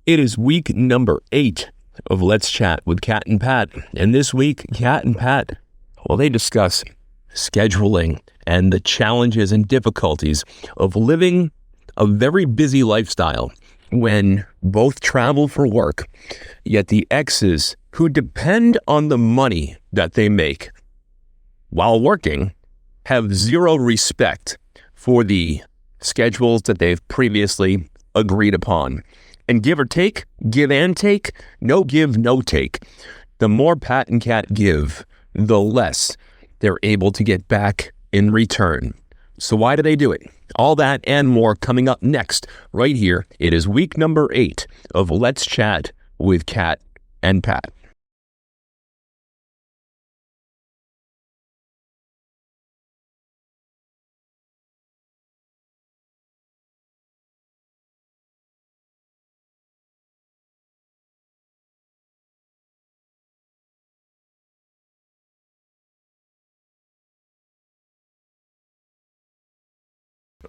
It is week number 8 of Let's Chat with Kat and Pat. And this week, Kat and Pat, well, they discuss scheduling and the challenges and difficulties of living a very busy lifestyle when both travel for work, yet the exes who depend on the money that they make while working have zero respect for the schedules that they've previously agreed upon. And give or take, give and take, no give, no take. The more Pat and Kat give, the less they're able to get back in return. So why do they do it? All that and more coming up next, right here. It is week number 8 of Let's Chat with Kat and Pat.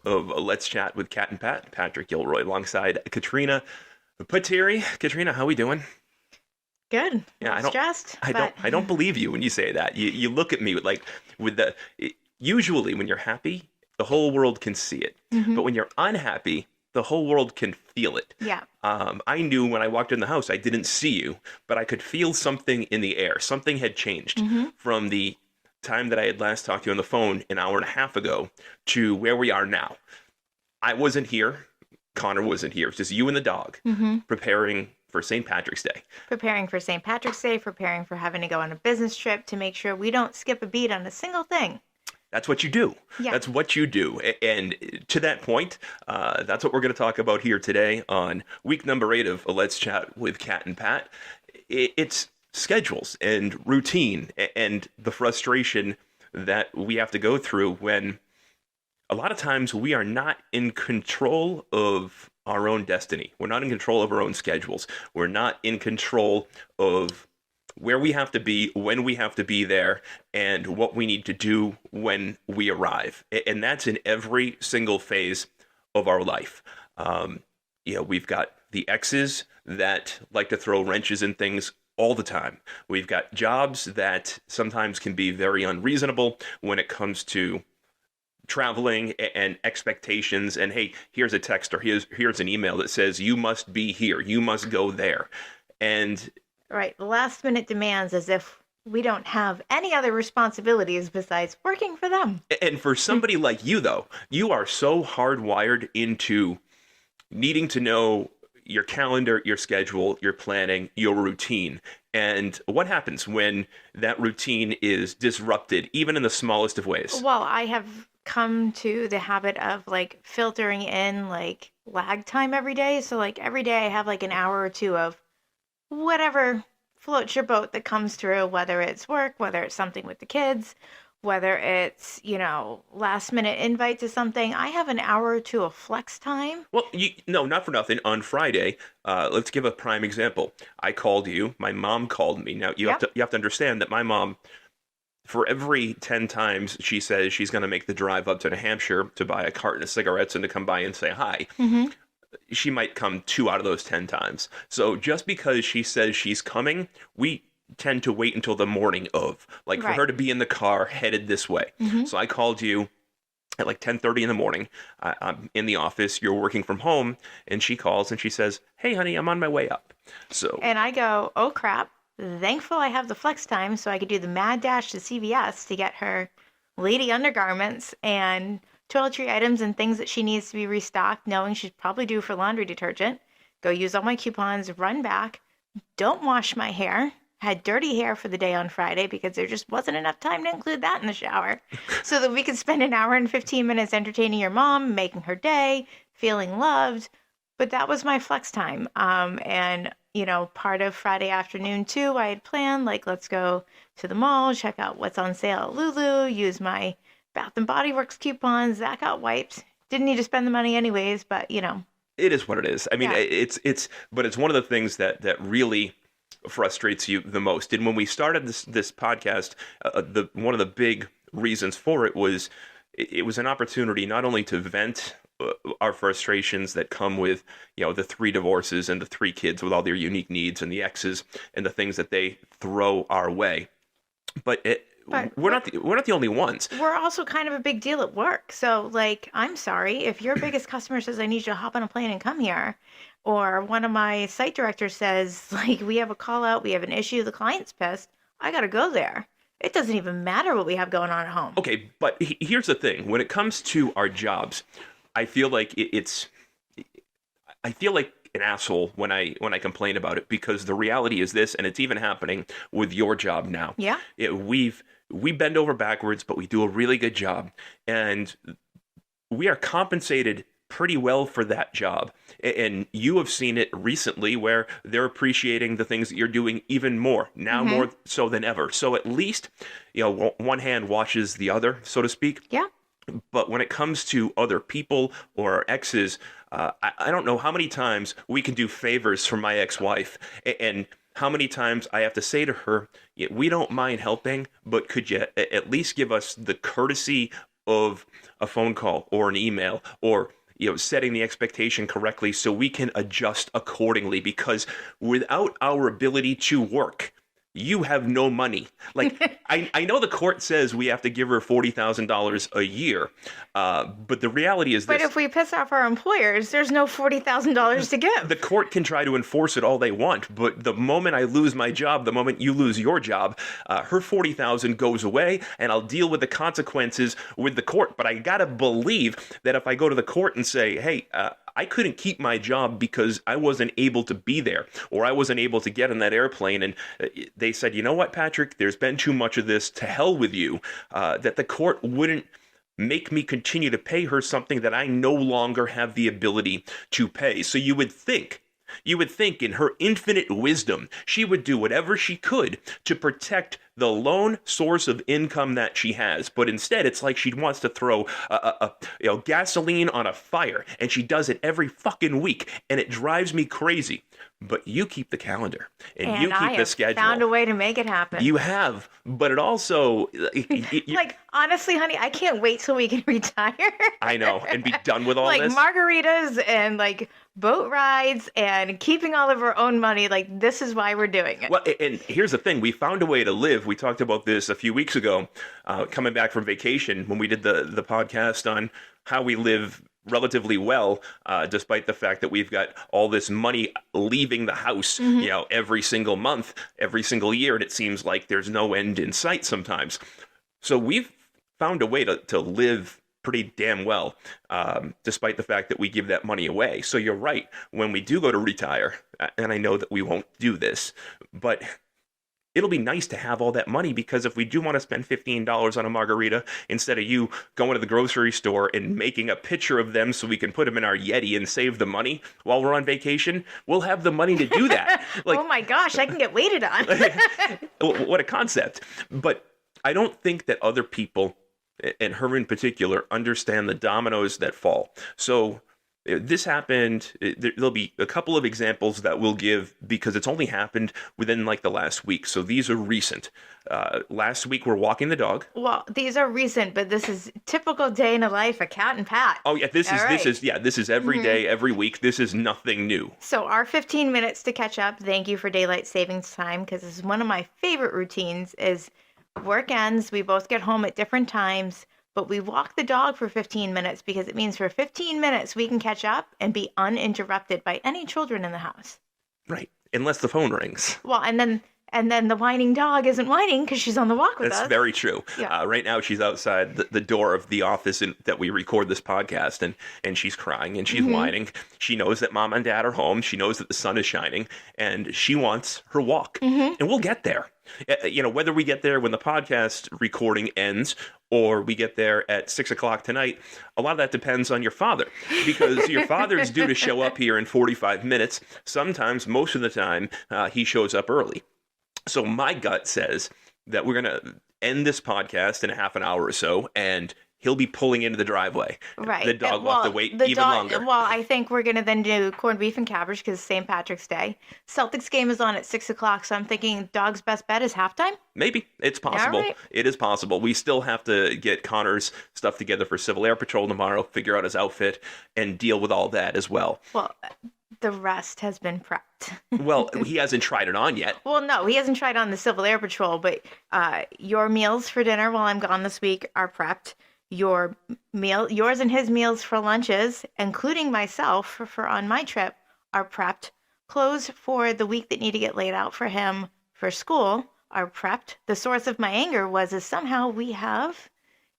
Of Let's Chat with Kat and Pat, Patrick Gilroy alongside Katrina Pateri. Katrina, how we doing? Good. Yeah, Stressed. I don't believe you when you say that. You look at me with usually when you're happy, the whole world can see it. Mm-hmm. But when you're unhappy, the whole world can feel it. Yeah. I knew when I walked in the house, I didn't see you, but I could feel something in the air. Something had changed from the time that I had last talked to you on the phone an hour and a half ago to where we are now. I wasn't here. Connor wasn't here. It was just you and the dog preparing for St. Patrick's Day. Preparing for St. Patrick's Day, preparing for having to go on a business trip to make sure we don't skip a beat on a single thing. That's what you do. Yeah. That's what you do. And to that point, that's what we're going to talk about here today on week number 8 of Let's Chat with Kat and Pat. It's schedules and routine and the frustration that we have to go through when a lot of times we are not in control of our own destiny. We're not in control of our own schedules. We're not in control of where we have to be, when we have to be there, and what we need to do when we arrive. And that's in every single phase of our life. We've got the exes that like to throw wrenches in things all the time. We've got jobs that sometimes can be very unreasonable when it comes to traveling and expectations. And hey, here's a text or here's an email that says you must be here, you must go there. And right, last minute demands as if we don't have any other responsibilities besides working for them. And for somebody like you, though, you are so hardwired into needing to know your calendar, your schedule, your planning, your routine. And what happens when that routine is disrupted, even in the smallest of ways? Well, I have come to the habit of filtering in lag time every day. So every day I have an hour or two of whatever floats your boat that comes through, whether it's work, whether it's something with the kids, whether it's, last minute invite to something. I have an hour or two of flex time. Well, no, not for nothing. On Friday, let's give a prime example. I called you. My mom called me. Now, you have to understand that my mom, for every 10 times she says she's going to make the drive up to New Hampshire to buy a carton of cigarettes and to come by and say hi, she might come 2 out of those 10 times. So just because she says she's coming, we tend to wait until the morning of, for her to be in the car headed this way. So I called you at 10:30 in the morning. I'm in the office. You're working from home. And she calls and she says, hey, honey, I'm on my way up. And I go, oh, crap. Thankful I have the flex time so I could do the mad dash to CVS to get her lady undergarments and toiletry items and things that she needs to be restocked, knowing she's probably due for laundry detergent. Go use all my coupons, run back, don't wash my hair. Had dirty hair for the day on Friday because there just wasn't enough time to include that in the shower so that we could spend an hour and 15 minutes entertaining your mom, making her day, feeling loved. But that was my flex time. And part of Friday afternoon too, I had planned, let's go to the mall, check out what's on sale at Lulu, use my Bath and Body Works coupons, that got wiped. Didn't need to spend the money anyways, but It is what it is. I mean, but it's one of the things that really frustrates you the most. And when we started this podcast, one of the big reasons for it was an opportunity not only to vent our frustrations that come with, the 3 divorces and the 3 kids with all their unique needs and the exes and the things that they throw our way. But we're not the only ones. We're also kind of a big deal at work. So, like, I'm sorry if your biggest customer says, I need you to hop on a plane and come here, or one of my site directors says, like, we have a call out, we have an issue, the client's pissed, I got to go there. It doesn't even matter what we have going on at home. Okay, but here's the thing. When it comes to our jobs, I feel like I feel like an asshole when I complain about it, because the reality is this, and it's even happening with your job now. Yeah. We bend over backwards, but we do a really good job, and we are compensated pretty well for that job. And you have seen it recently where they're appreciating the things that you're doing even more now, more so than ever. So at least, one hand washes the other, so to speak. Yeah. But when it comes to other people or our exes, I don't know how many times we can do favors for my ex-wife, and how many times I have to say to her, we don't mind helping, but could you at least give us the courtesy of a phone call or an email, or setting the expectation correctly so we can adjust accordingly, because without our ability to work, you have no money. Like, I know the court says we have to give her $40,000 a year, but the reality is this. But if we piss off our employers, there's no $40,000 to give. The court can try to enforce it all they want, but the moment I lose my job, the moment you lose your job, her $40,000 goes away, and I'll deal with the consequences with the court. But I gotta believe that if I go to the court and say, hey, I couldn't keep my job because I wasn't able to be there, or I wasn't able to get on that airplane, and they said, you know what, Patrick, there's been too much of this, to hell with you, that the court wouldn't make me continue to pay her something that I no longer have the ability to pay. So you would think in her infinite wisdom, she would do whatever she could to protect the lone source of income that she has. But instead, it's like she wants to throw gasoline on a fire, and she does it every fucking week, and it drives me crazy. But you keep the calendar, and you keep the schedule. I have found a way to make it happen. You have, but it also... like, honestly, honey, I can't wait till we can retire. I know, and be done with all like, this. Margaritas and, like, boat rides and keeping all of our own money. Like, this is why we're doing it. Well, and here's the thing. We found a way to live. We talked about this a few weeks ago, coming back from vacation, when we did the podcast on how we live relatively well, despite the fact that we've got all this money leaving the house, every single month, every single year, and it seems like there's no end in sight sometimes. So we've found a way to live pretty damn well, despite the fact that we give that money away. So you're right. When we do go to retire, and I know that we won't do this, but it'll be nice to have all that money, because if we do want to spend $15 on a margarita, instead of you going to the grocery store and making a picture of them so we can put them in our Yeti and save the money while we're on vacation, we'll have the money to do that. Like, oh my gosh, I can get waited on. What a concept. But I don't think that other people, and her in particular, understand the dominoes that fall. So this happened. There'll be a couple of examples that we'll give, because it's only happened within like the last week. So these are recent. Last week, we're walking the dog. Well, these are recent, but this is typical day in the life of Cat and Pat. Oh yeah, this is every day, every week. This is nothing new. So our 15 minutes to catch up. Thank you for daylight savings time, because this is one of my favorite routines. Is work ends, we both get home at different times, but we walk the dog for 15 minutes, because it means for 15 minutes we can catch up and be uninterrupted by any children in the house. Right. Unless the phone rings. Well, and then the whining dog isn't whining because she's on the walk with us. That's very true. Yeah. Right now she's outside the door of the office that we record this podcast, and she's crying and she's whining. She knows that mom and dad are home. She knows that the sun is shining, and she wants her walk. And we'll get there. Whether we get there when the podcast recording ends, or we get there at 6:00 tonight, a lot of that depends on your father, because your father's due to show up here in 45 minutes. Sometimes, most of the time, he shows up early. So my gut says that we're going to end this podcast in a half an hour or so, and he'll be pulling into the driveway. Right. The dog will have to wait even longer. Well, I think we're going to then do corned beef and cabbage because St. Patrick's Day. Celtics game is on at 6 o'clock, so I'm thinking dog's best bet is halftime. Maybe. It's possible. All right. It is possible. We still have to get Connor's stuff together for Civil Air Patrol tomorrow, figure out his outfit, and deal with all that as well. Well, the rest has been prepped. Well, he hasn't tried it on yet. Well, no, he hasn't tried on the Civil Air Patrol, but your meals for dinner while I'm gone this week are prepped. Yours and his meals for lunches, including myself for on my trip, are prepped. Clothes for the week that need to get laid out for him for school are prepped. The source of my anger is somehow we have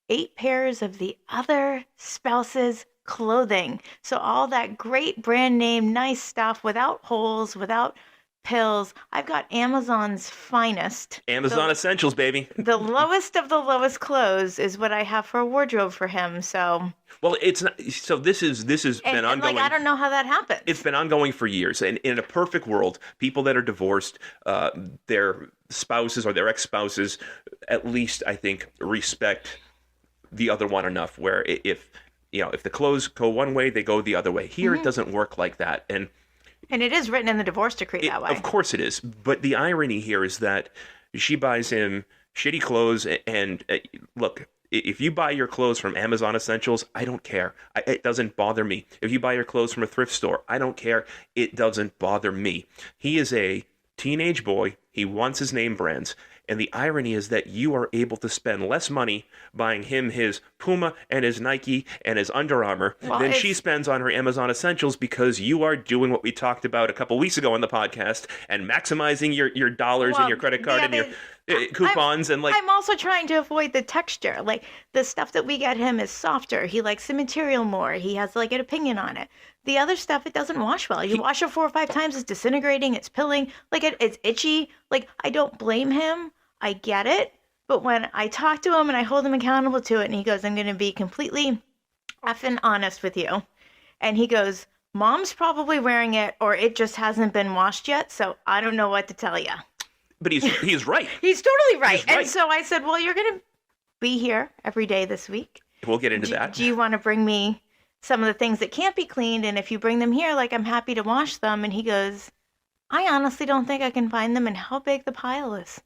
8 pairs of the other spouse's clothing. So all that great brand name, nice stuff without holes, without pills. I've got Amazon's finest. Amazon Essentials, baby. The lowest of the lowest clothes is what I have for a wardrobe for him. So well, it's not. So this has been ongoing. Like, I don't know how that happened. It's been ongoing for years. And in a perfect world, people that are divorced, their spouses or their ex-spouses, at least I think, respect the other one enough where if the clothes go one way, they go the other way. Here, it doesn't work like that. And it is written in the divorce decree that way. Of course it is. But the irony here is that she buys him shitty clothes. And look, if you buy your clothes from Amazon Essentials, I don't care. It doesn't bother me. If you buy your clothes from a thrift store, I don't care. It doesn't bother me. He is a teenage boy. He wants his name brands. And the irony is that you are able to spend less money buying him his Puma and his Nike and his Under Armour than she spends on her Amazon Essentials because you are doing what we talked about a couple weeks ago on the podcast and maximizing your dollars and your credit card and your coupons. I'm also trying to avoid the texture. Like, the stuff that we get him is softer. He likes the material more. He has like an opinion on it. The other stuff, it doesn't wash well. You wash it 4 or 5 times, it's disintegrating, it's pilling, like it's itchy. Like, I don't blame him. I get it. But when I talk to him and I hold him accountable to it and he goes, I'm going to be completely effing honest with you. And he goes, Mom's probably wearing it or it just hasn't been washed yet. So I don't know what to tell you. But he's right. He's totally right. He's right. And so I said, well, you're going to be here every day this week. We'll get into that. Do you want to bring me some of the things that can't be cleaned? And if you bring them here, like, I'm happy to wash them. And he goes, I honestly don't think I can find them and how big the pile is.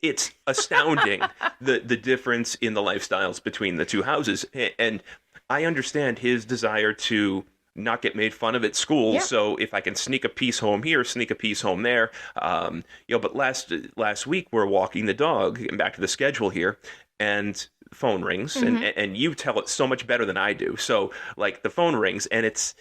It's astounding the difference in the lifestyles between the two houses. And I understand his desire to not get made fun of at school. Yeah. So if I can sneak a piece home here, sneak a piece home there. But last week we're walking the dog, getting back to the schedule here, and phone rings. And you tell it so much better than I do. So like the phone rings and it's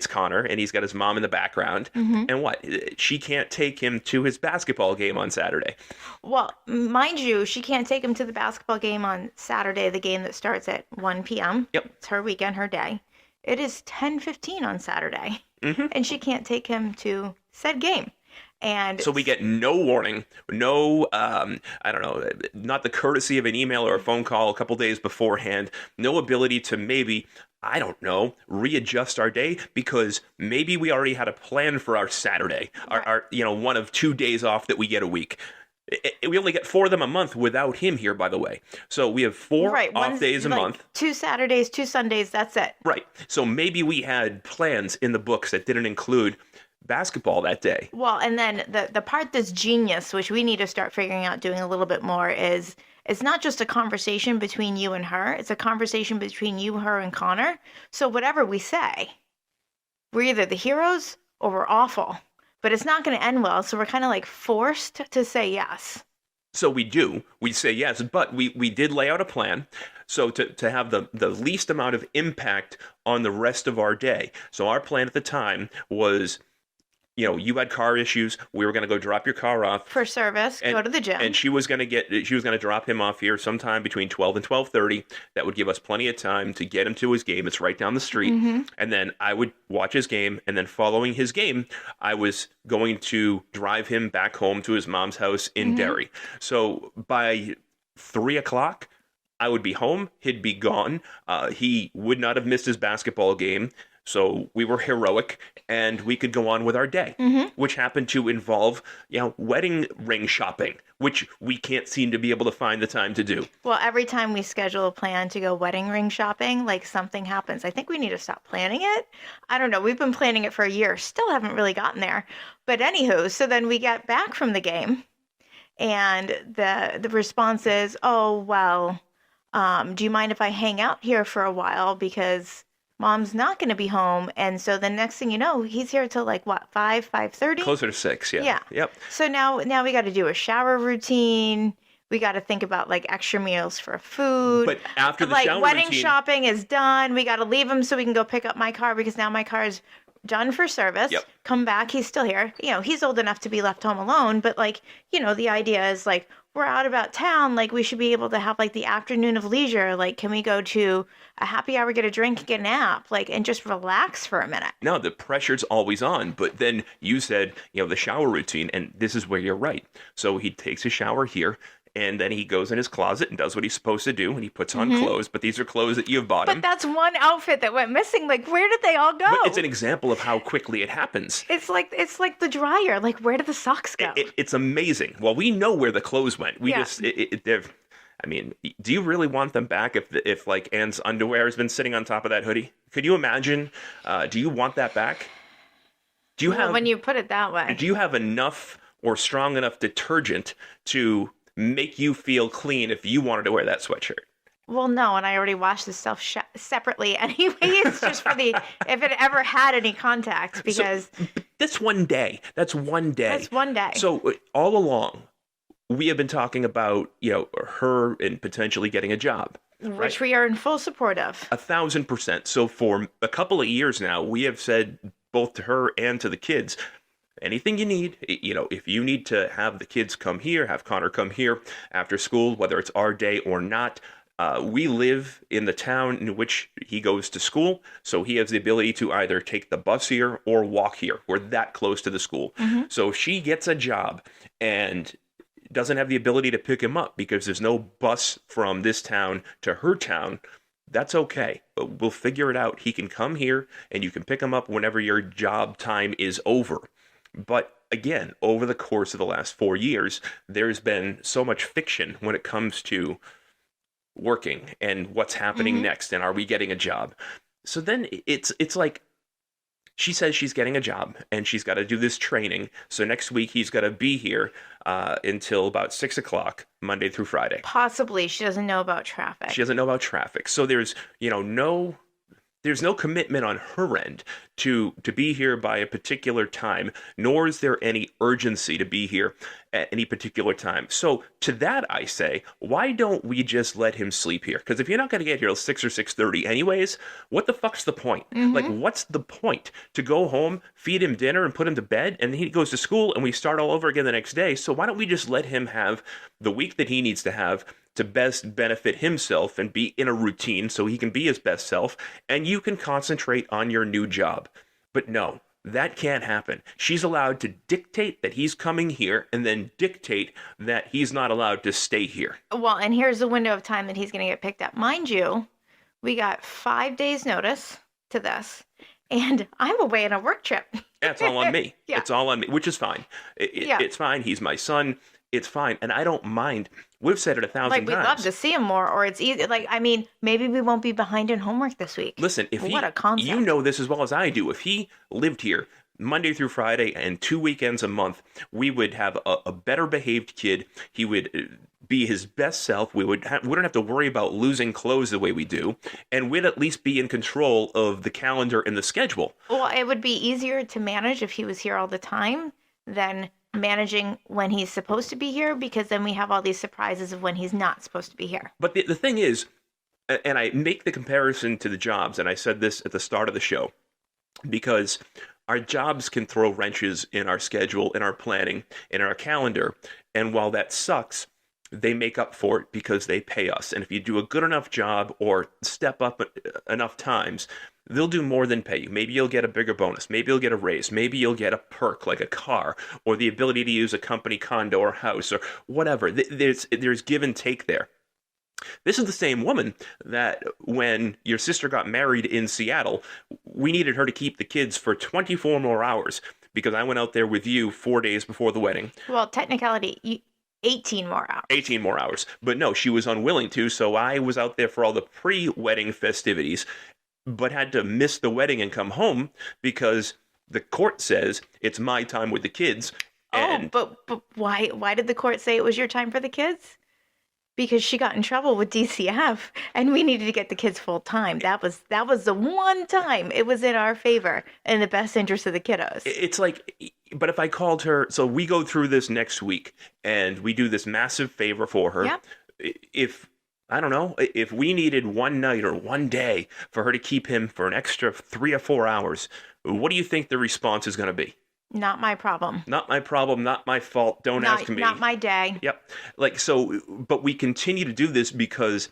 Connor, and he's got his mom in the background. And what? She can't take him to his basketball game on Saturday. Well, mind you, she can't take him to the basketball game on Saturday, the game that starts at 1 p.m. Yep. It's her weekend, her day. It is 10:15 on Saturday, and she can't take him to said game. And so we get no warning, no, not the courtesy of an email or a phone call a couple days beforehand, no ability to maybe, I don't know, readjust our day because maybe we already had a plan for our Saturday, our one of 2 days off that we get a week. We only get 4 of them a month without him here, by the way. So we have 4 off days a month. 2 Saturdays, 2 Sundays, that's it. Right. So maybe we had plans in the books that didn't include basketball that day. Well, and then the part that's genius, which we need to start figuring out doing a little bit more, is it's not just a conversation between you and her. It's a conversation between you, her, and Connor. So whatever we say, we're either the heroes or we're awful. But it's not going to end well, so we're kind of like forced to say yes. So we say yes, but we did lay out a plan. So to have the least amount of impact on the rest of our day. So our plan at the time was, you had car issues. We were going to go drop your car off for service, go to the gym. And she was going to drop him off here sometime between 12 and 12:30. That would give us plenty of time to get him to his game. It's right down the street. And then I would watch his game. And then following his game, I was going to drive him back home to his mom's house in Derry. So by 3 o'clock, I would be home. He'd be gone. He would not have missed his basketball game. So we were heroic and we could go on with our day, which happened to involve, wedding ring shopping, which we can't seem to be able to find the time to do. Well, every time we schedule a plan to go wedding ring shopping, like something happens. I think we need to stop planning it. I don't know. We've been planning it for a year, still haven't really gotten there. But anywho, so then we get back from the game, and the response is, "Oh well, do you mind if I hang out here for a while because Mom's not going to be home?" And so the next thing you know, he's here till like what, 5:30? Closer to 6, yeah. Yeah. Yep. So now we got to do a shower routine. We got to think about like extra meals for food. But after the like shower wedding routine, shopping is done. We got to leave him so we can go pick up my car because now my car is done for service. Yep. Come back. He's still here. He's old enough to be left home alone. But like, the idea is like, we're out about town. Like we should be able to have like the afternoon of leisure. Like, can we go to a happy hour, get a drink, get a nap, like, and just relax for a minute? No, the pressure's always on. But then you said, the shower routine, and this is where you're right. So he takes a shower here, and then he goes in his closet and does what he's supposed to do, and he puts on clothes. But these are clothes that you've bought him. But that's one outfit that went missing. Like, where did they all go? But it's an example of how quickly it happens. It's like the dryer. Like, where did the socks go? It's amazing. Well, we know where the clothes went. We just, I mean, do you really want them back if like Anne's underwear has been sitting on top of that hoodie? Could you imagine? Do you want that back? Do you have, when you put it that way. do you have enough or strong enough detergent to make you feel clean if you wanted to wear that sweatshirt? Well, no, and I already washed the stuff separately anyways, just for if it ever had any contact, because That's one day. That's one day. that's one day. So all along, we have been talking about, her and potentially getting a job. Which we are in full support of. 1,000%. So for a couple of years now, we have said both to her and to the kids, anything you need, if you need to have the kids come here, have Connor come here after school, whether it's our day or not. We live in the town in which he goes to school, so he has the ability to either take the bus here or walk here. We're that close to the school. So if she gets a job and doesn't have the ability to pick him up because there's no bus from this town to her town, that's okay. But we'll figure it out. He can come here and you can pick him up whenever your job time is over. But again, over the course of the last 4 years, there's been so much fiction when it comes to working and what's happening next and are we getting a job. So then it's like she says she's getting a job and she's got to do this training. So next week he's got to be here until about 6 o'clock, Monday through Friday. Possibly. She doesn't know about traffic. She doesn't know about traffic. So there's, there's no commitment on her end to be here by a particular time, nor is there any urgency to be here at any particular time. So to that I say, why don't we just let him sleep here? Because if you're not going to get here till 6 or 6:30 anyways, what the fuck's the point? Like, what's the point to go home, feed him dinner, and put him to bed, and then he goes to school, and we start all over again the next day? So why don't we just let him have the week that he needs to have to best benefit himself and be in a routine so he can be his best self, and you can concentrate on your new job. But no, that can't happen. She's allowed to dictate that he's coming here and then dictate that he's not allowed to stay here. Well, and here's the window of time that he's going to get picked up. Mind you, we got 5 days notice to this, and I'm away on a work trip. That's all on me. Yeah. It's all on me, which is fine. It's fine. He's my son. It's fine. And I don't mind. We've said it 1,000 Like, times. we'd love to see him more, or it's easy. Like, I mean, maybe we won't be behind in homework this week. Listen, What a concept. you know this as well as I do. If he lived here Monday through Friday and 2 weekends a month, we would have a better behaved kid. He would be his best self. We wouldn't have to worry about losing clothes the way we do, and we'd at least be in control of the calendar and the schedule. Well, it would be easier to manage if he was here all the time than managing when he's supposed to be here, because then we have all these surprises of when he's not supposed to be here. But the thing is, and I make the comparison to the jobs, and I said this at the start of the show, because our jobs can throw wrenches in our schedule, in our planning, in our calendar, and while that sucks, they make up for it because they pay us. And if you do a good enough job or step up enough times, they'll do more than pay you. Maybe you'll get a bigger bonus. Maybe you'll get a raise. Maybe you'll get a perk like a car or the ability to use a company condo or house or whatever. There's give and take there. This is the same woman that when your sister got married in Seattle, we needed her to keep the kids for 24 more hours because I went out there with you 4 days before the wedding. Well, technicality, 18 more hours. 18 more hours. But no, she was unwilling to, so I was out there for all the pre-wedding festivities, but had to miss the wedding and come home because the court says it's my time with the kids. And but why did the court say it was your time for the kids? Because she got in trouble with DCF and we needed to get the kids full time. That was the one time it was in our favor and the best interest of the kiddos. it's like, but if I called her, so we go through this next week and we do this massive favor for her. Yep. If I don't know, if we needed one night or one day for her to keep him for an extra 3 or 4 hours, what do you think the response is going to be? Not my problem. Not my problem, not my fault. Don't ask me. Not my day. Yep. Like, so, but we continue to do this because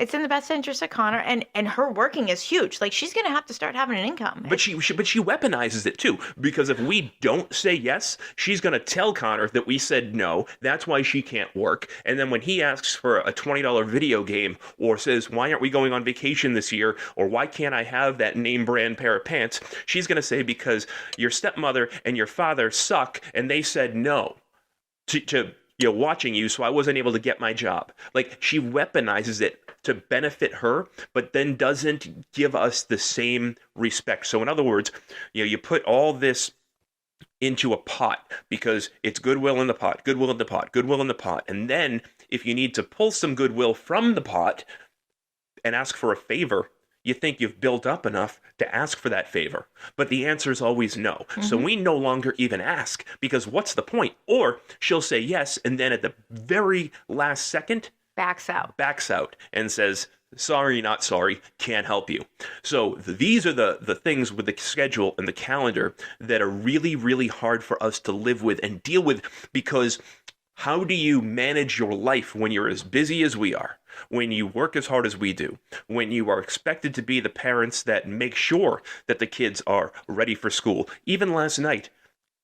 It's in the best interest of Connor, and her working is huge. Like, she's going to have to start having an income. But she weaponizes it too, because if we don't say yes, she's going to tell Connor that we said no. That's why she can't work. And then when he asks for a $20 video game or says, why aren't we going on vacation this year? Or why can't I have that name brand pair of pants? She's going to say, because your stepmother and your father suck and they said no to watching you, so I wasn't able to get my job. Like, she weaponizes it to benefit her, but then doesn't give us the same respect. So in other words, you put all this into a pot because it's goodwill in the pot, goodwill in the pot, goodwill in the pot. And then if you need to pull some goodwill from the pot and ask for a favor, you think you've built up enough to ask for that favor. But the answer is always no. Mm-hmm. So we no longer even ask because what's the point? Or she'll say yes, and then at the very last second, backs out and says, sorry, not sorry, can't help you. So these are the things with the schedule and the calendar that are really, really hard for us to live with and deal with, because how do you manage your life when you're as busy as we are, when you work as hard as we do, when you are expected to be the parents that make sure that the kids are ready for school? Even last night,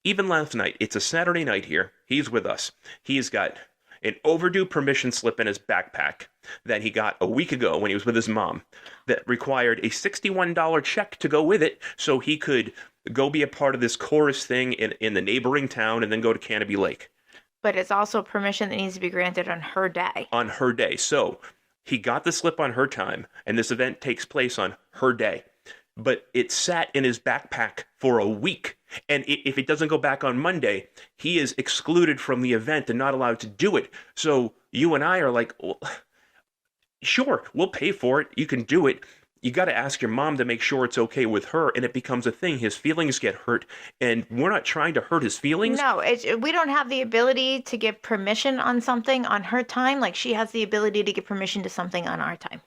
it's a Saturday night here, he's with us. He's got an overdue permission slip in his backpack that he got a week ago when he was with his mom that required a $61 check to go with it so he could go be a part of this chorus thing in the neighboring town and then go to Canopy Lake. But it's also permission that needs to be granted on her day. On her day. So he got the slip on her time, and this event takes place on her day. But it sat in his backpack for a week. And if it doesn't go back on Monday, he is excluded from the event and not allowed to do it. So you and I are like, well, sure, we'll pay for it. You can do it. You got to ask your mom to make sure it's okay with her, and it becomes a thing. His feelings get hurt, and we're not trying to hurt his feelings. No, we don't have the ability to give permission on something on her time like she has the ability to give permission to something on our time.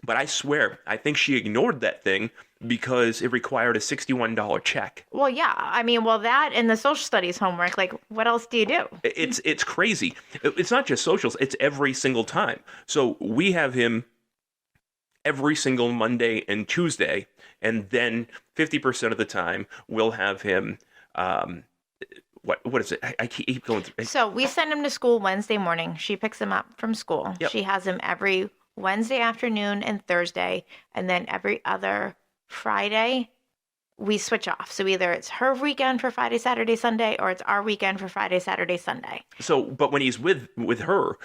But I swear, I think she ignored that thing because it required a $61 check. Well, yeah. I mean, that and the social studies homework, like, what else do you do? It's crazy. It's not just socials. It's every single time. So we have him every single Monday and Tuesday, and then 50% of the time we'll have him, what is it? I keep going through. So we send him to school Wednesday morning. She picks him up from school. Yep. She has him every Wednesday afternoon and Thursday, and then every other Friday we switch off. So either it's her weekend for Friday, Saturday, Sunday, or it's our weekend for Friday, Saturday, Sunday. So, but when he's with her,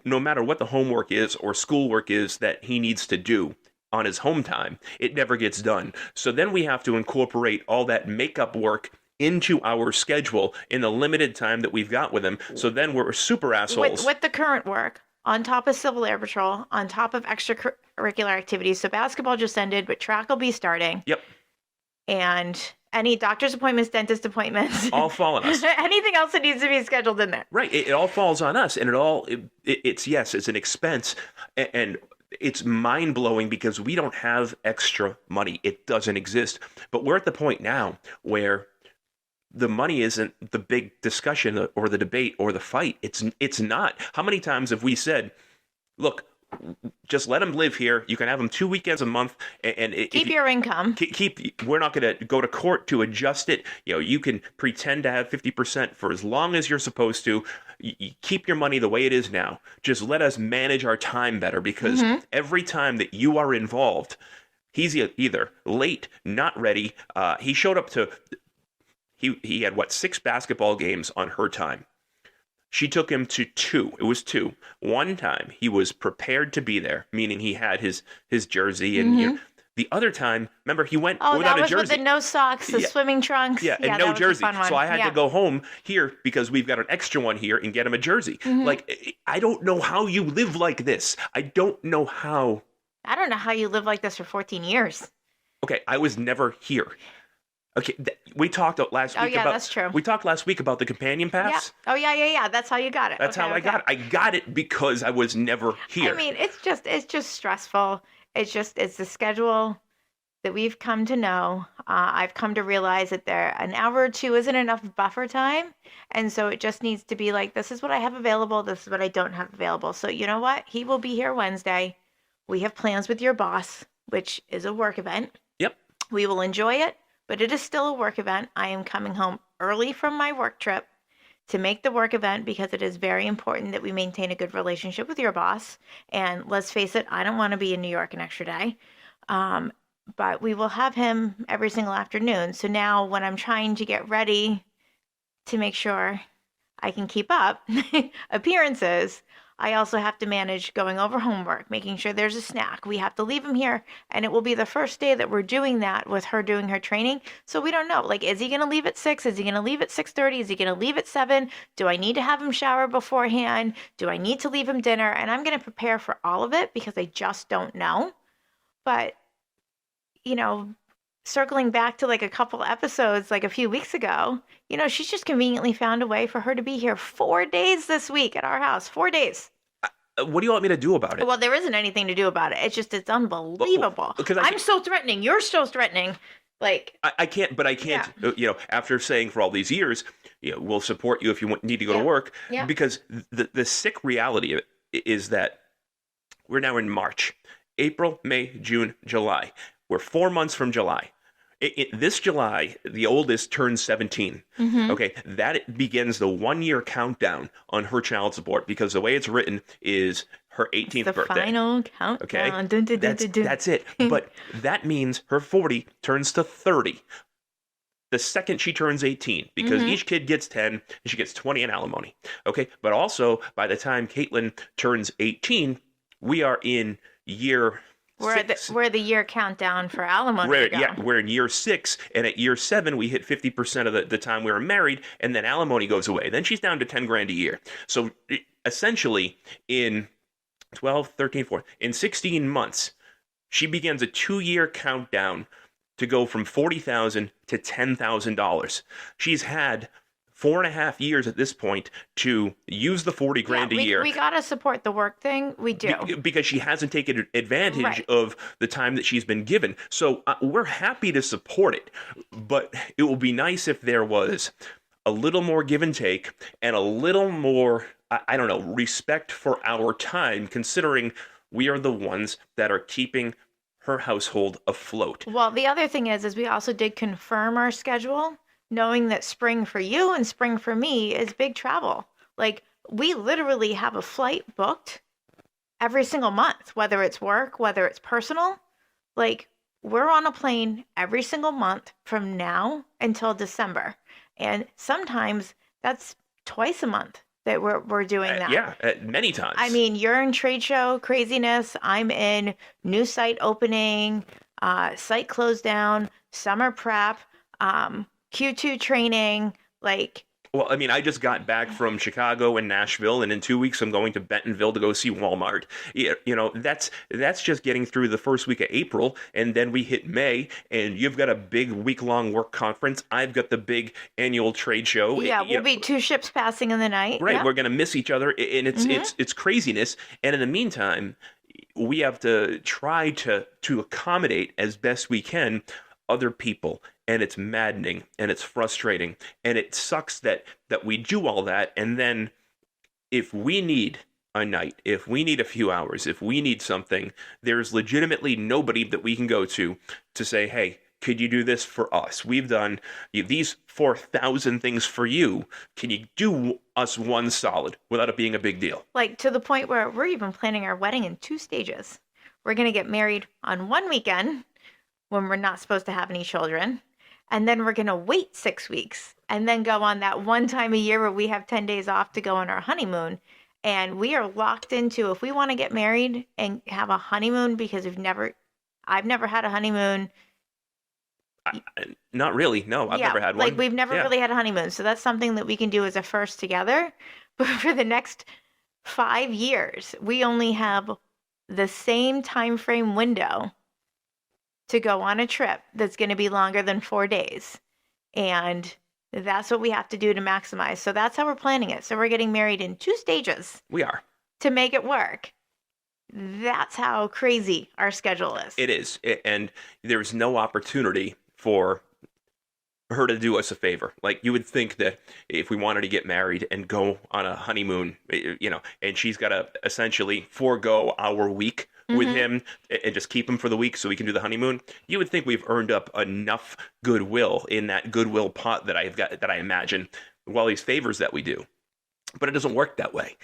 no matter what the homework is or schoolwork is that he needs to do on his home time, it never gets done. So then we have to incorporate all that makeup work into our schedule in the limited time that we've got with him. So then we're super assholes. With the current work, on top of Civil Air Patrol, on top of extracurricular activities. So basketball just ended, but track will be starting. Yep. And any doctor's appointments, dentist appointments. All fall on us. Anything else that needs to be scheduled in there. Right. It all falls on us. And it's an expense. And it's mind-blowing because we don't have extra money. It doesn't exist. But we're at the point now where the money isn't the big discussion or the debate or the fight. It's not. How many times have we said, look, just let him live here. You can have him 2 weekends a month, and Keep your income. keep. We're not going to go to court to adjust it. You can pretend to have 50% for as long as you're supposed to. You keep your money the way it is now. Just let us manage our time better, because every time that you are involved, he's either late, not ready. He showed up to. He had 6 basketball games on her time. She took him to 2. It was 2. One time he was prepared to be there, meaning he had his jersey, and the other time, remember, he went without a jersey. Oh, that was with the no socks, the swimming trunks. Yeah, and no jersey. So I had to go home here because we've got an extra one here and get him a jersey. Like, I don't know how you live like this. I don't know how. I don't know how you live like this for 14 years. Okay, I was never here. Okay, we talked last week about. That's true. We talked last week about the companion pass. Yeah. Oh, yeah. That's how you got it. That's how I got it. I got it because I was never here. I mean, it's just stressful. It's the schedule that we've come to know. I've come to realize that an hour or 2 isn't enough buffer time. And so it just needs to be like, this is what I have available. This is what I don't have available. So you know what? He will be here Wednesday. We have plans with your boss, which is a work event. Yep. We will enjoy it. But it is still a work event. I am coming home early from my work trip to make the work event because it is very important that we maintain a good relationship with your boss. And let's face it, I don't want to be in New York an extra day. But we will have him every single afternoon. So now when I'm trying to get ready to make sure I can keep up appearances, I also have to manage going over homework, making sure there's a snack. We have to leave him here, and it will be the first day that we're doing that with her doing her training. So we don't know. Like, is he going to leave at 6? Is he going to leave at 6:30? Is he going to leave at 7? Do I need to have him shower beforehand? Do I need to leave him dinner? And I'm going to prepare for all of it because I just don't know. But, circling back to like a couple episodes, like a few weeks ago, she's just conveniently found a way for her to be here 4 days this week at our house. 4 days. What do you want me to do about it? Well, there isn't anything to do about it. It's unbelievable. I'm so threatening. You're so threatening. Like, I can't, after saying for all these years, we'll support you if you need to go to work. Yeah. Because the sick reality of it is that we're now in March, April, May, June, July. We're 4 months from July. This July, the oldest turns 17. Okay, that begins the 1-year countdown on her child support because the way it's written is her 18th birthday. The final countdown. Okay, Dun, dun, dun, dun, dun. that's it. But that means her 40 turns to 30 the second she turns 18 because each kid gets 10 and she gets 20 in alimony. Okay, but also by the time Caitlin turns 18, we are in year We're the year countdown for alimony. We're in year 6, and at year 7, we hit 50% of the time we were married, and then alimony goes away. Then she's down to 10 grand a year. So essentially, in 12, 13, 14, in 16 months, she begins a 2-year countdown to go from $40,000 to $10,000. She's had 4.5 years at this point to use the 40 grand a year. We got to support the work thing. We do. Because she hasn't taken advantage of the time that she's been given. So we're happy to support it. But it will be nice if there was a little more give and take and a little more, respect for our time, considering we are the ones that are keeping her household afloat. Well, the other thing is we also did confirm our schedule, knowing that spring for you and spring for me is big travel. Like, we literally have a flight booked every single month, whether it's work, whether it's personal. Like, we're on a plane every single month from now until December. And sometimes that's twice a month that we're doing that. Many times. I mean, you're in trade show craziness. I'm in new site opening, site close down, summer prep, Q2 training, like. Well, I mean, I just got back from Chicago and Nashville, and in 2 weeks I'm going to Bentonville to go see Walmart. That's just getting through the first week of April, and then we hit May, and you've got a big week-long work conference. I've got the big annual trade show. Yeah, we'll be 2 ships passing in the night. Right, yeah. We're going to miss each other, and it's craziness. And in the meantime, we have to try to accommodate as best we can other people, and it's maddening and it's frustrating and it sucks that we do all that, and then if we need a night, if we need a few hours, if we need something, there's legitimately nobody that we can go to say, hey, could you do this for us? We've done these 4,000 things for you. Can you do us one solid without it being a big deal? Like to the point where we're even planning our wedding in 2 stages. We're going to get married on one weekend when we're not supposed to have any children. And then we're going to wait 6 weeks and then go on that one time a year where we have 10 days off to go on our honeymoon. And we are locked into, if we want to get married and have a honeymoon, because I've never had a honeymoon. Not really. No, I've never had one. Like we've never really had a honeymoon. So that's something that we can do as a first together. But for the next 5 years, we only have the same time frame window to go on a trip that's going to be longer than 4 days. And that's what we have to do to maximize. So that's how we're planning it. So we're getting married in 2 stages. We are. To make it work. That's how crazy our schedule is. It is. And there's no opportunity for her to do us a favor. Like, you would think that if we wanted to get married and go on a honeymoon, and she's got to essentially forego our week with him and just keep him for the week so we can do the honeymoon, you would think we've earned up enough goodwill in that goodwill pot that I imagine with all these favors that we do. But it doesn't work that way.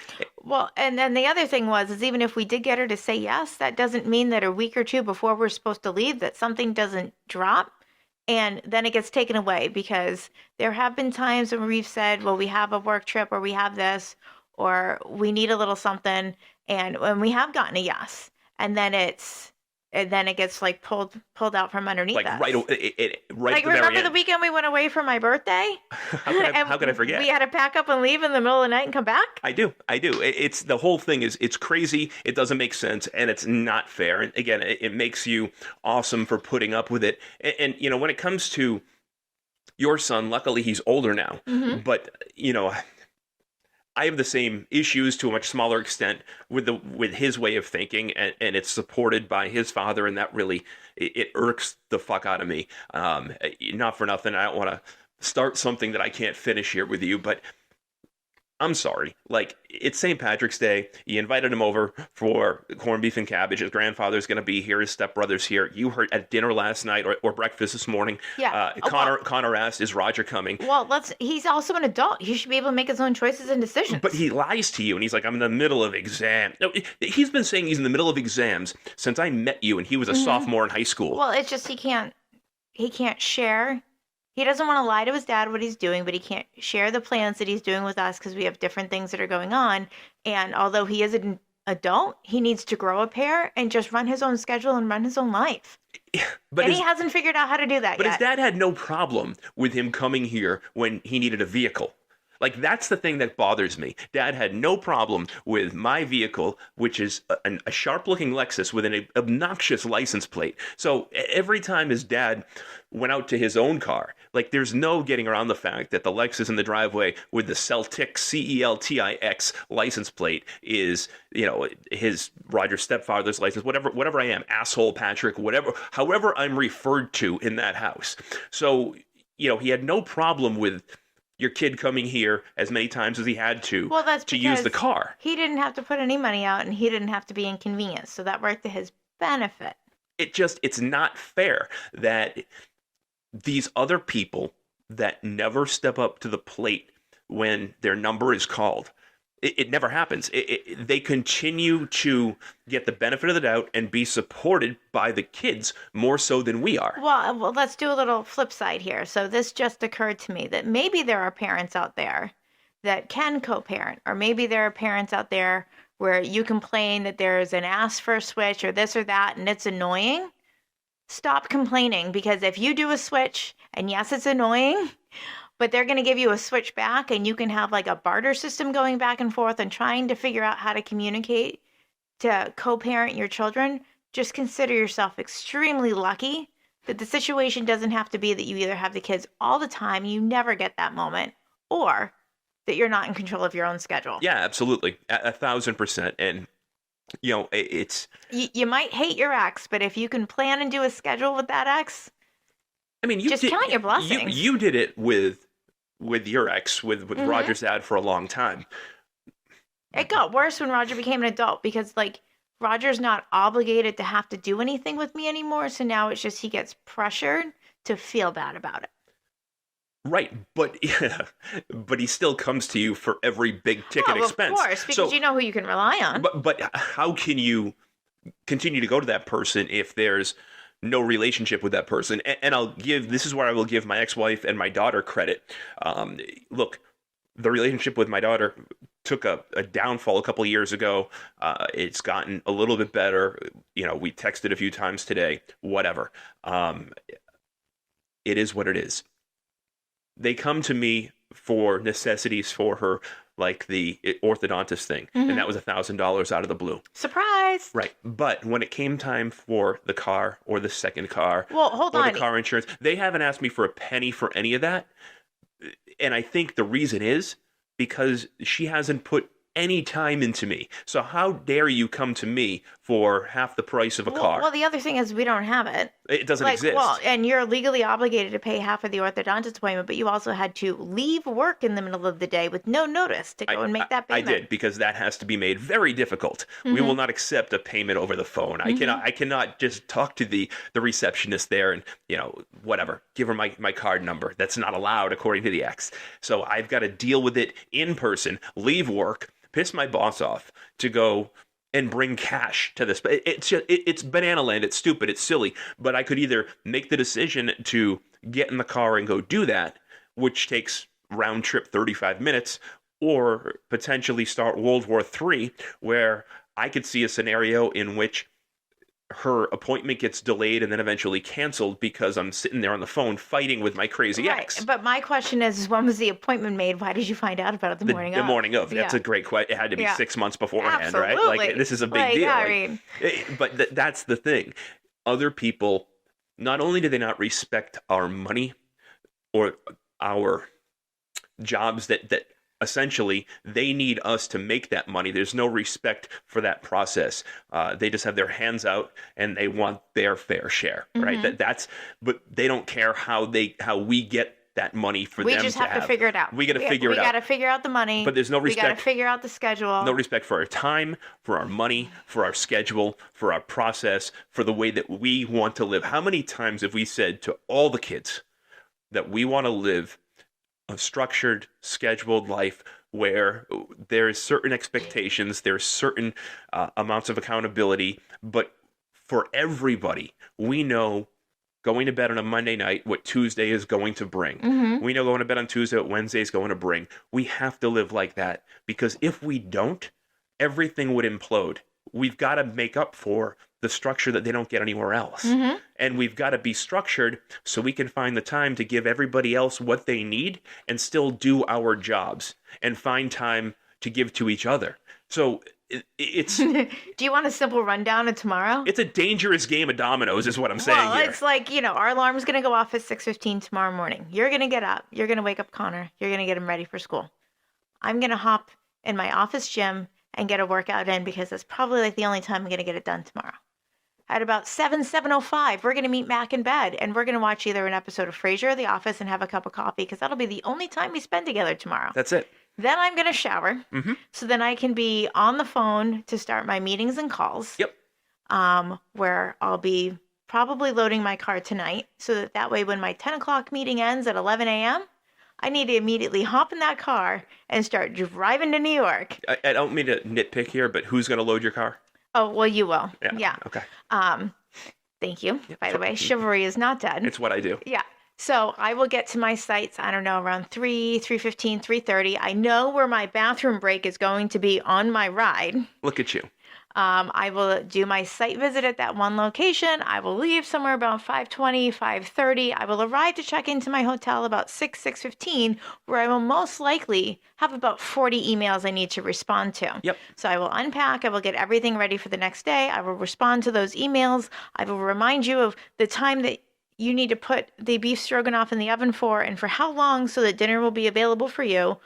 Well, and then the other thing is even if we did get her to say yes, that doesn't mean that a week or two before we're supposed to leave that something doesn't drop. And then it gets taken away, because there have been times when we've said, well, we have a work trip, or we have this, or we need a little something. And when we have gotten a yes, and then it gets like pulled out from underneath like us. Right like, remember the weekend we went away for my birthday? How could I forget? We had to pack up and leave in the middle of the night and come back? I do. It's the whole thing it's crazy. It doesn't make sense, and it's not fair. And again, it makes you awesome for putting up with it. And when it comes to your son, luckily he's older now. But I have the same issues to a much smaller extent with his way of thinking, and it's supported by his father, and that really it irks the fuck out of me. Not for nothing, I don't want to start something that I can't finish here with you, but I'm sorry. Like, it's St. Patrick's Day. You invited him over for corned beef and cabbage. His grandfather's going to be here. His stepbrother's here. You heard at dinner last night or breakfast this morning. Yeah. Connor asked, is Roger coming? Well, he's also an adult. He should be able to make his own choices and decisions. But he lies to you, and he's like, I'm in the middle of exam. No, he's been saying he's in the middle of exams since I met you, and he was a sophomore in high school. Well, it's just he can't share. He doesn't want to lie to his dad what he's doing, but he can't share the plans that he's doing with us because we have different things that are going on. And although he is an adult, he needs to grow a pair and just run his own schedule and run his own life. But he hasn't figured out how to do that yet. But his dad had no problem with him coming here when he needed a vehicle. Like, that's the thing that bothers me. Dad had no problem with my vehicle, which is a sharp-looking Lexus with an obnoxious license plate. So every time his dad went out to his own car, like, there's no getting around the fact that the Lexus in the driveway with the Celtic, Celtix license plate is, his Roger's stepfather's license, whatever I am, asshole Patrick, however I'm referred to in that house. So, he had no problem with your kid coming here as many times as he had to use the car. He didn't have to put any money out, and he didn't have to be inconvenienced. So that worked to his benefit. It's not fair that these other people that never step up to the plate when their number is called, it never happens. They continue to get the benefit of the doubt and be supported by the kids more so than we are. Well, let's do a little flip side here. So this just occurred to me that maybe there are parents out there that can co-parent, or maybe there are parents out there where you complain that there's an ask for a switch or this or that, and it's annoying. Stop complaining, because if you do a switch, and yes, it's annoying, but they're going to give you a switch back, and you can have like a barter system going back and forth and trying to figure out how to communicate to co-parent your children. Just consider yourself extremely lucky that the situation doesn't have to be that you either have the kids all the time, you never get that moment, or that you're not in control of your own schedule. Yeah, absolutely. 1,000%. And, it's... You might hate your ex, but if you can plan and do a schedule with that ex, I mean, count your blessings. You did it with your ex, with Roger's dad for a long time. It got worse when Roger became an adult because, like, Roger's not obligated to have to do anything with me anymore. So now it's just he gets pressured to feel bad about it. Right, but but he still comes to you for every big ticket Oh, expense. of course, because So, you know who you can rely on. but how can you continue to go to that person if there's no relationship with that person? And this is where I will give my ex-wife and my daughter credit. Look, the relationship with my daughter took a downfall a couple years ago. It's gotten a little bit better. We texted a few times today, whatever. It is what it is. They come to me for necessities for her, like the orthodontist thing, and that was $1,000 out of the blue. Surprise! Right, but when it came time for the car or the second car, Well, hold or on. the car insurance, they haven't asked me for a penny for any of that. And I think the reason is because she hasn't put any time into me. So how dare you come to me for half the price of a car? Well, the other thing is we don't have it. It doesn't exist. Well, and you're legally obligated to pay half of the orthodontist appointment, but you also had to leave work in the middle of the day with no notice to go and make that I payment. did, because that has to be made very difficult. We will not accept a payment over the phone. I cannot just talk to the receptionist there and whatever, give her my card number. That's not allowed according to the X. So I've got to deal with it in person, leave work, piss my boss off to go and bring cash to this. It's banana land. It's stupid. It's silly. But I could either make the decision to get in the car and go do that, which takes round trip 35 minutes, or potentially start World War III, where I could see a scenario in which her appointment gets delayed and then eventually canceled because I'm sitting there on the phone fighting with my crazy ex. But my question is, when was the appointment made? Why did you find out about it the morning of? The morning of. That's a great question. It had to be 6 months beforehand, right? Like, this is a big deal. But that's the thing. Other people, not only do they not respect our money or our jobs that essentially they need us to make that money. There's no respect for that process. They just have their hands out and they want their fair share, right? But they don't care how we get that money for them. We just have to figure it out. We got to figure it out. We got to figure out the money. But there's no respect. We got to figure out the schedule. No respect for our time, for our money, for our schedule, for our process, for the way that we want to live. How many times have we said to all the kids that we want to live a structured, scheduled life where there's certain expectations, there's certain amounts of accountability, but for everybody, we know going to bed on a Monday night what Tuesday is going to bring. We know going to bed on Tuesday what Wednesday is going to bring. We have to live like that, because if we don't, everything would implode. We've got to make up for the structure that they don't get anywhere else. And we've got to be structured so we can find the time to give everybody else what they need and still do our jobs and find time to give to each other. So it's... Do you want a simple rundown of tomorrow? It's a dangerous game of dominoes is what I'm saying here. It's like, our alarm's going to go off at 6:15 tomorrow morning. You're going to get up. You're going to wake up Connor. You're going to get him ready for school. I'm going to hop in my office gym and get a workout in, because that's probably like the only time I'm going to get it done tomorrow. At about 7:05, we're going to meet back in bed, and we're going to watch either an episode of Frasier or The Office and have a cup of coffee, because that'll be the only time we spend together tomorrow. That's it. Then I'm going to shower, so then I can be on the phone to start my meetings and calls. Yep. Where I'll be probably loading my car tonight, so that way when my 10 o'clock meeting ends at 11 a.m., I need to immediately hop in that car and start driving to New York. I don't mean to nitpick here, but who's going to load your car? Oh, well, you will. Yeah. Okay. Thank you. By the way, chivalry is not dead. It's what I do. Yeah. So I will get to my sites, I don't know, around 3:15, 3:30. I know where my bathroom break is going to be on my ride. Look at you. I will do my site visit at that one location. I will leave somewhere about 5:20, 5:30. I will arrive to check into my hotel about 6:15, where I will most likely have about 40 emails I need to respond to. Yep. So I will unpack. I will get everything ready for the next day. I will respond to those emails. I will remind you of the time that you need to put the beef stroganoff in the oven for, and for how long, so that dinner will be available for you.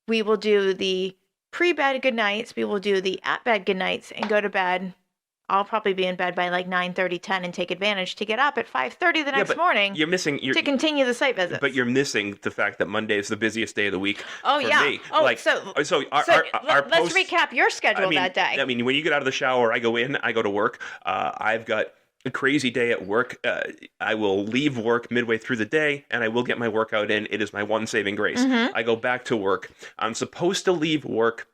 We will do the pre-bed goodnights. We will do the at-bed goodnights and go to bed I'll probably be in bed by like 9:30, 10, and take advantage to get up at 5:30 the Yeah, next but morning to continue the site visits. but you're missing the fact that Monday is the busiest day of the week Oh, for yeah. me. Oh, like, so let's post, recap your schedule I mean, that day. I mean, when you get out of the shower, I go in, I go to work. I've got a crazy day at work. I will leave work midway through the day, and I will get my workout in. It is my one saving grace. I go back to work. I'm supposed to leave work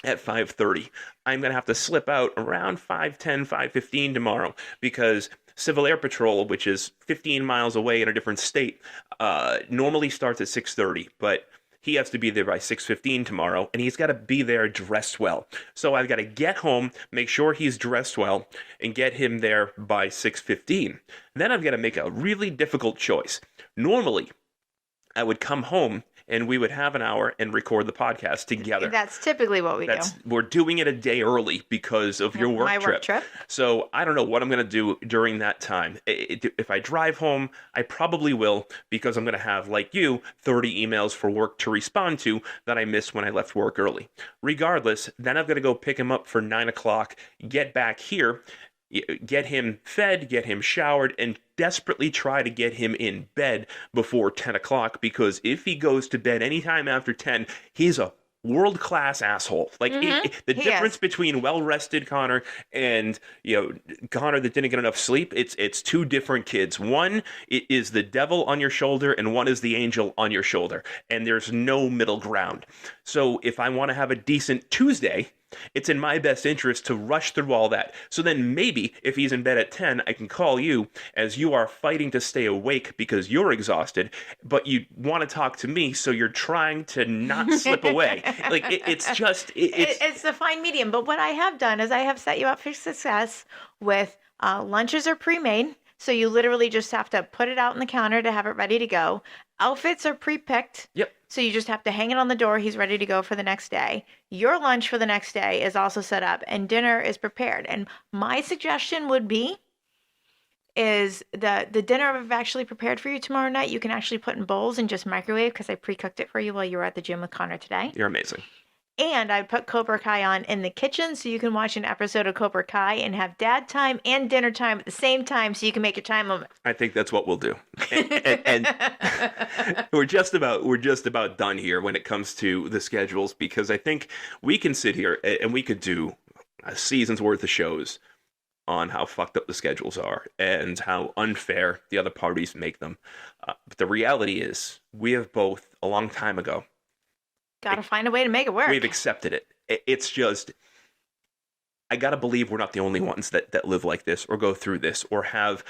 at 5:30. I'm going to have to slip out around 5:10, 5:15 tomorrow because Civil Air Patrol, which is 15 miles away in a different state, normally starts at 6:30, but he has to be there by 6:15 tomorrow, and he's got to be there dressed well. So I've got to get home, make sure he's dressed well, and get him there by 6:15. Then I've got to make a really difficult choice. Normally, I would come home and we would have an hour and record the podcast together. That's typically what we do. We're doing it a day early because of your My work trip. So I don't know what I'm going to do during that time. If I drive home, I probably will because I'm going to have, like you, 30 emails for work to respond to that I missed when I left work early. Regardless, then I've got to go pick him up for 9 o'clock, get back here, get him fed, get him showered, and desperately try to get him in bed before 10 o'clock, because if he goes to bed anytime after 10, he's a world-class asshole. Like, the difference between well-rested Connor and, Connor that didn't get enough sleep, it's two different kids. One is the devil on your shoulder, and one is the angel on your shoulder, and there's no middle ground. So if I want to have a decent Tuesday, it's in my best interest to rush through all that. So then maybe if he's in bed at 10, I can call you as you are fighting to stay awake because you're exhausted, but you want to talk to me, so you're trying to not slip away. Like, it's the fine medium. But what I have done is I have set you up for success with lunches are pre-made. So you literally just have to put it out on the counter to have it ready to go. Outfits are pre-picked. Yep. So you just have to hang it on the door. He's ready to go for the next day. Your lunch for the next day is also set up and dinner is prepared. And my suggestion would be is the dinner I've actually prepared for you tomorrow night, you can actually put in bowls and just microwave because I pre-cooked it for you while you were at the gym with Connor today. You're amazing. And I'd put Cobra Kai on in the kitchen so you can watch an episode of Cobra Kai and have dad time and dinner time at the same time so you can make your time limit. I think that's what we'll do. And we're just about done here when it comes to the schedules, because I think we can sit here and we could do a season's worth of shows on how fucked up the schedules are and how unfair the other parties make them. But the reality is we have both, a long time ago, got to find a way to make it work. We've accepted it. It's just, I got to believe we're not the only ones that live like this or go through this or have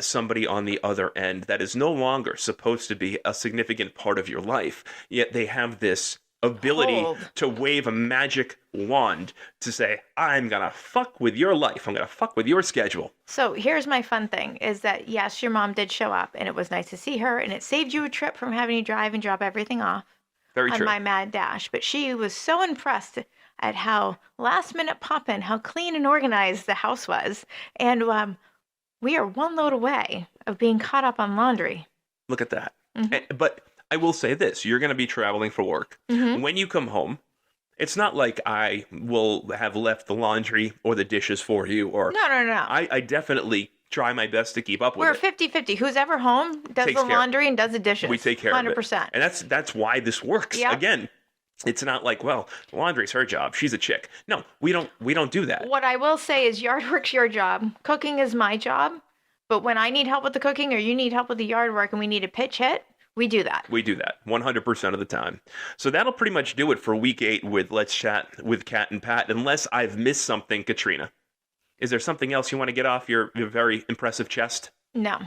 somebody on the other end that is no longer supposed to be a significant part of your life, yet they have this ability to wave a magic wand to say, I'm going to fuck with your life. I'm going to fuck with your schedule. So here's my fun thing is that, yes, your mom did show up and it was nice to see her and it saved you a trip from having to drive and drop everything off. Very on true. My mad dash, but she was so impressed at how last minute pop-in, how clean and organized the house was, and we are one load away of being caught up on laundry. Look at that. But I will say this: you're going to be traveling for work. When you come home, it's not like I will have left the laundry or the dishes for you. Or no. I definitely try my best to keep up with it. We're 50-50. Who's ever home does the laundry and does the dishes. We take care 100%. Of it. And that's why this works. Yep. Again, it's not like, well, laundry's her job. She's a chick. No, we don't do that. What I will say is yard work's your job. Cooking is my job. But when I need help with the cooking or you need help with the yard work and we need a pitch hit, we do that. We do that 100% of the time. So that'll pretty much do it for week 8 with Let's Chat with Cat and Pat, unless I've missed something, Katrina. Is there something else you want to get off your very impressive chest? No.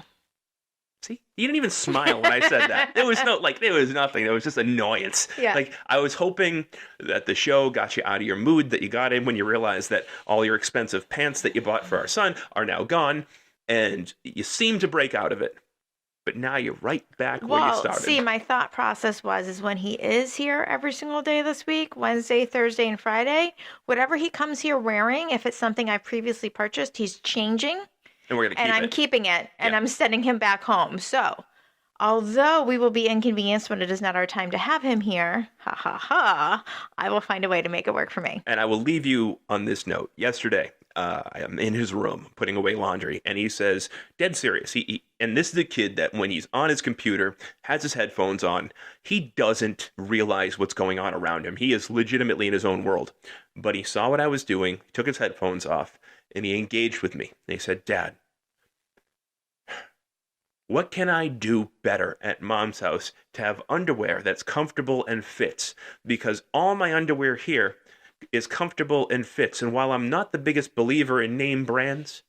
See, you didn't even smile when I said that. There was nothing. There was just annoyance. Yeah. Like, I was hoping that the show got you out of your mood that you got in when you realized that all your expensive pants that you bought for our son are now gone, and you seem to break out of it. But now you're right back where you started. See, my thought process is when he is here every single day this week, Wednesday, Thursday, and Friday, whatever he comes here wearing, if it's something I've previously purchased, he's changing. And we're going to keep it. And I'm keeping it, and I'm sending him back home. So Although we will be inconvenienced when it is not our time to have him here, ha ha ha, I will find a way to make it work for me. And I will leave you on this note. Yesterday, I am in his room putting away laundry, and he says, dead serious. And this is a kid that when he's on his computer, has his headphones on, he doesn't realize what's going on around him. He is legitimately in his own world. But he saw what I was doing, took his headphones off, and he engaged with me. And he said, Dad, what can I do better at Mom's house to have underwear that's comfortable and fits? Because all my underwear here is comfortable and fits. And while I'm not the biggest believer in name brands,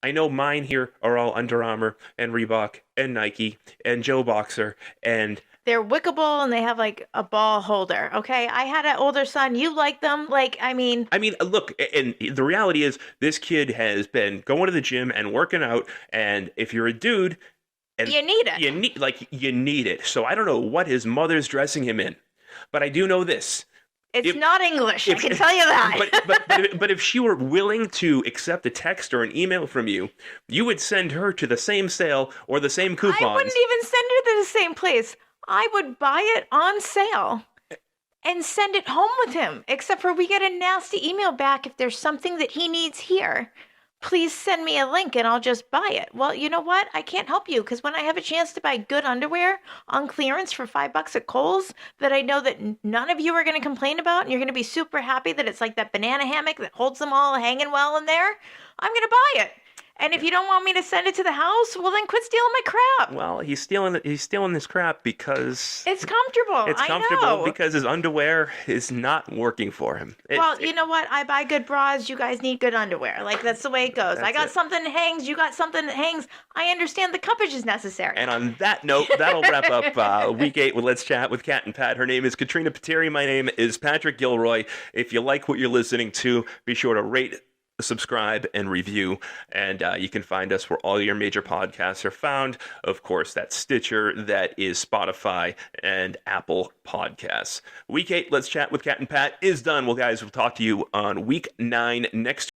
I know mine here are all Under Armour and Reebok and Nike and Joe Boxer and They're wickable and they have like a ball holder. Okay. I had an older son. You like them. I mean, look, and the reality is this kid has been going to the gym and working out, and if you're a dude, and you need it. You need it. So I don't know what his mother's dressing him in, but I do know this. It's not English, I can tell you that. But if she were willing to accept a text or an email from you, you would send her to the same sale or the same coupons. I wouldn't even send her to the same place. I would buy it on sale and send it home with him, except for we get a nasty email back if there's something that he needs here. Please send me a link and I'll just buy it. Well, you know what? I can't help you because when I have a chance to buy good underwear on clearance for $5 at Kohl's that I know that none of you are going to complain about and you're going to be super happy that it's like that banana hammock that holds them all hanging well in there, I'm going to buy it. And if you don't want me to send it to the house, well, then quit stealing my crap. Well, he's stealing this crap because it's comfortable. It's comfortable because his underwear is not working for him. You know what? I buy good bras. You guys need good underwear. Like, that's the way it goes. I got something that hangs. You got something that hangs. I understand the cuppage is necessary. And on that note, that'll wrap up Week 8 with Let's Chat with Cat and Pat. Her name is Katrina Pateri. My name is Patrick Gilroy. If you like what you're listening to, be sure to rate, subscribe, and review, and you can find us where all your major podcasts are found. Of course, that's Stitcher, that is Spotify, and Apple Podcasts. Week 8, Let's Chat with Cat and Pat is done. Well, guys, we'll talk to you on Week 9 next